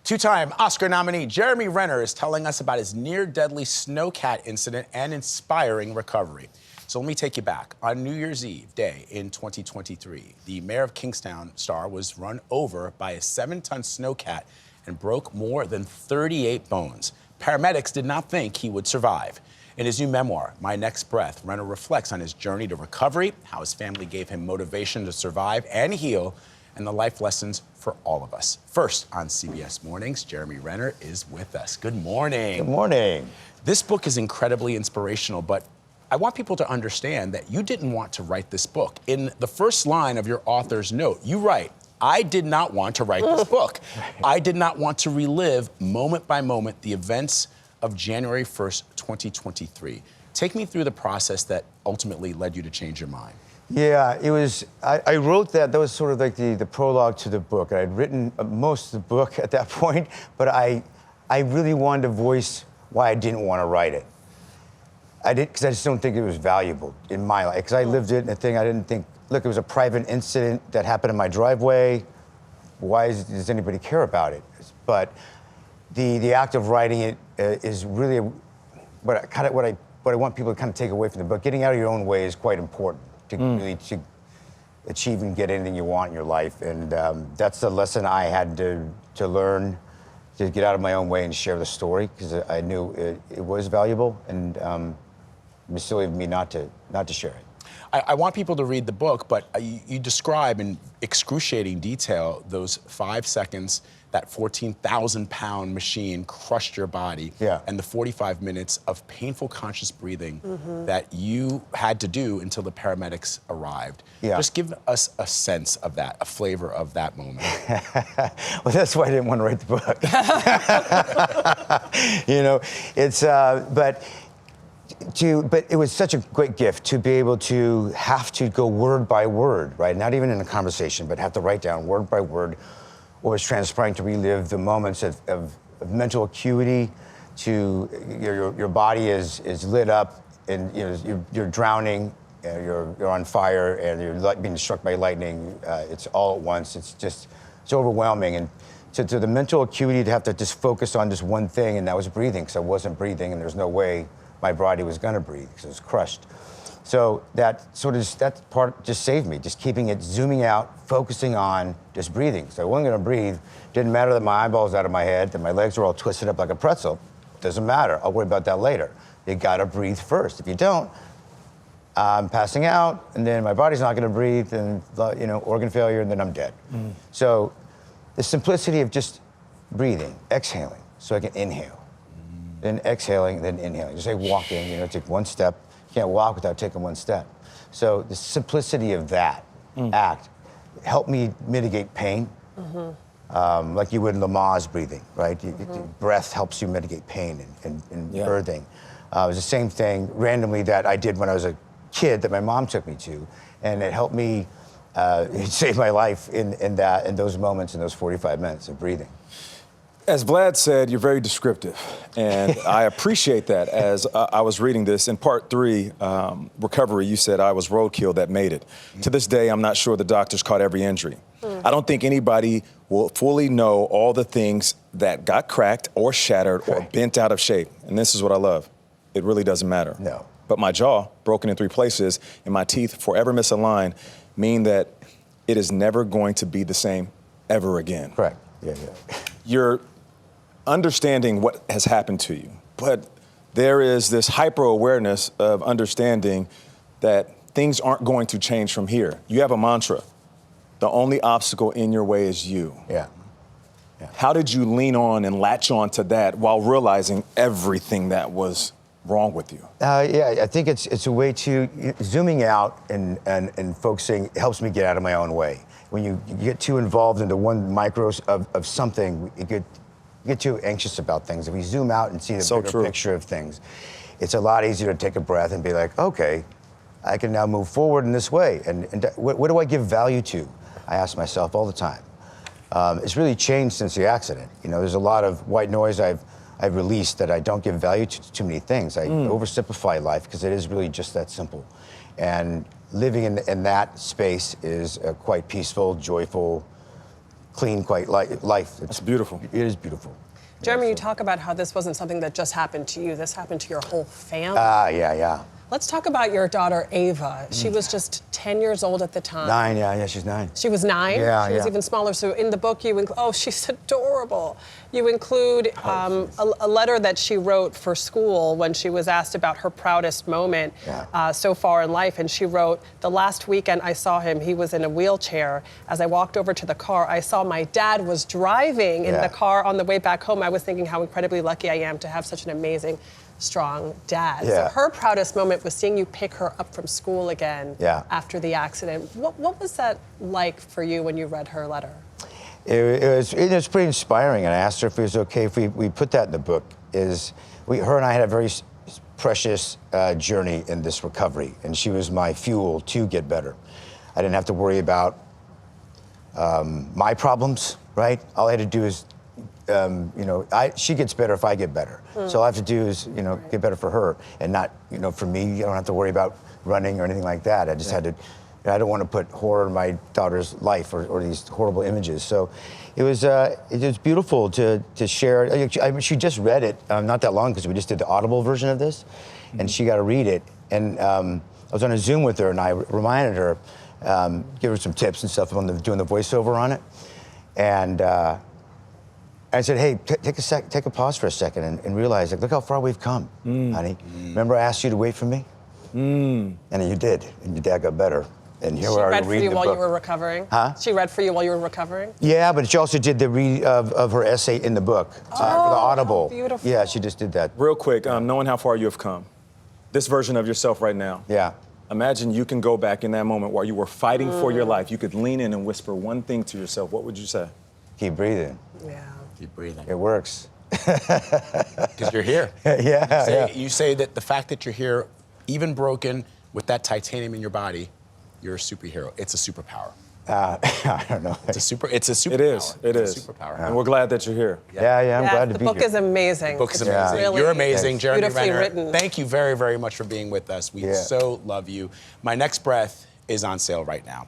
Two-time Oscar nominee Jeremy Renner is telling us about his near-deadly snowcat incident and inspiring recovery. So let me take you back. On New Year's Eve day in 2023, the mayor of Kingstown star was run over by a 7-ton snowcat and broke more than 38 bones. Paramedics did not think he would survive. In his new memoir, My Next Breath, Renner reflects on his journey to recovery, how his family gave him motivation to survive and heal, and the life lessons for all of us. First on CBS Mornings, Jeremy Renner is with us. Good morning. Good morning. This book is incredibly inspirational, but I want people to understand that you didn't want to write this book. In the first line of your author's note, you write, I did not want to write this book. I did not want to relive moment by moment the events of January 1st, 2023. Take me through the process that ultimately led you to change your mind. Yeah, it was, I wrote that was sort of like the prologue to the book. I'd written most of the book at that point, but I really wanted to voice why I didn't want to write it. I did, because I just don't think it was valuable in my life. Because I lived it, and the thing I didn't think, look, it was a private incident that happened in my driveway. Why does anybody care about it? But the act of writing it is really what I want people to kind of take away from the book. Getting out of your own way is quite important to really to achieve and get anything you want in your life. And that's the lesson I had to learn, to get out of my own way and share the story, because I knew it was valuable, and it was silly of me not to share it. I want people to read the book, but you describe in excruciating detail those 5 seconds that 14,000-pound machine crushed your body, and the 45 minutes of painful conscious breathing that you had to do until the paramedics arrived. Just give us a sense of that, a flavor of that moment. Well, that's why I didn't want to write the book. You know, it's, but it was such a great gift to be able to have to go word by word, right? Not even in a conversation, but have to write down word by word what was transpiring, to relive the moments of mental acuity, to your body is lit up, and you're drowning, you're on fire, and you're being struck by lightning. It's all at once. It's overwhelming, and to the mental acuity to have to just focus on just one thing, and that was breathing, because I wasn't breathing, and there's no way my body was going to breathe because it was crushed. So that part just saved me, just keeping it, zooming out, focusing on just breathing. So I wasn't going to breathe. Didn't matter that my eyeballs out of my head, that my legs were all twisted up like a pretzel. Doesn't matter. I'll worry about that later. You got to breathe first. If you don't, I'm passing out, and then my body's not going to breathe, and organ failure, and then I'm dead. So the simplicity of just breathing, exhaling, so I can inhale. Then exhaling, then inhaling. Just like walking, take one step. You can't walk without taking one step. So the simplicity of that act helped me mitigate pain, like you would in Lamaze breathing, right? Breath helps you mitigate pain and birthing. It was the same thing randomly that I did when I was a kid that my mom took me to, and it helped me save my life in those moments, in those 45 minutes of breathing. As Vlad said, you're very descriptive, and I appreciate that. As I was reading this, in part 3, recovery, you said I was roadkill that made it. To this day, I'm not sure the doctors caught every injury. I don't think anybody will fully know all the things that got cracked or shattered or bent out of shape. And this is what I love. It really doesn't matter. No. But my jaw, broken in 3 places, and my teeth forever misaligned, mean that it is never going to be the same ever again. Correct. Yeah. You're understanding what has happened to you, but there is this hyper-awareness of understanding that things aren't going to change from here. You have a mantra: the only obstacle in your way is you. Yeah. How did you lean on and latch on to that while realizing everything that was wrong with you? I think it's a way to, zooming out and focusing helps me get out of my own way. When you get too involved into one micro of something, you get too anxious about things. If we zoom out and see the bigger picture of things, it's a lot easier to take a breath and be like, okay, I can now move forward in this way. And what do I give value to? I ask myself all the time. It's really changed since the accident. There's a lot of white noise I've released that I don't give value to too many things. I oversimplify life because it is really just that simple. And living in that space is quite peaceful, joyful, clean, quiet life. That's beautiful. It is beautiful. Jeremy, you talk about how this wasn't something that just happened to you. This happened to your whole family. Yeah. Let's talk about your daughter, Ava. She was just 10 years old at the time. 9, yeah, she's 9. She was 9? Yeah, She was yeah. even smaller. So in the book, oh, she's adorable. You include a letter that she wrote for school when she was asked about her proudest moment so far in life. And she wrote, "The last weekend I saw him, he was in a wheelchair. As I walked over to the car, I saw my dad was driving in the car on the way back home. I was thinking how incredibly lucky I am to have such an amazing, strong dad." Yeah. So her proudest moment was seeing you pick her up from school again after the accident. What was that like for you when you read her letter? It was pretty inspiring, and I asked her if it was okay if we put that in the book. Her and I had a very precious journey in this recovery, and she was my fuel to get better. I didn't have to worry about my problems, right? All I had to do is, she gets better if I get better. So all I have to do is, get better for her, and not, for me. I don't have to worry about running or anything like that. I just had to. I don't want to put horror in my daughter's life or these horrible images. So it was beautiful to share. I mean, she just read it not that long because we just did the Audible version of this, and she got to read it. And I was on a Zoom with her, and I reminded her, give her some tips and stuff on doing the voiceover on it. And I said, hey, take a pause for a second and realize, look how far we've come, honey. Remember I asked you to wait for me? And you did, and your dad got better. And here we are reading the book. She read for you while you were recovering? Huh? She read for you while you were recovering? Yeah, but she also did the read of her essay in the book for the Audible. Beautiful. Yeah, she just did that. Real quick, knowing how far you have come, this version of yourself right now. Yeah. Imagine you can go back in that moment while you were fighting for your life. You could lean in and whisper one thing to yourself. What would you say? Keep breathing. Yeah. Keep breathing. It works. Because you're here. You say that the fact that you're here, even broken, with that titanium in your body, you're a superhero. It's a superpower. I don't know. It's a superpower. It is. It's a superpower. And we're glad that you're here. Yeah, I'm glad to be here. The book is amazing. The book is It's amazing. really You're amazing, Jeremy beautifully Renner. written. Thank you very, very much for being with us. We so love you. My Next Breath is on sale right now.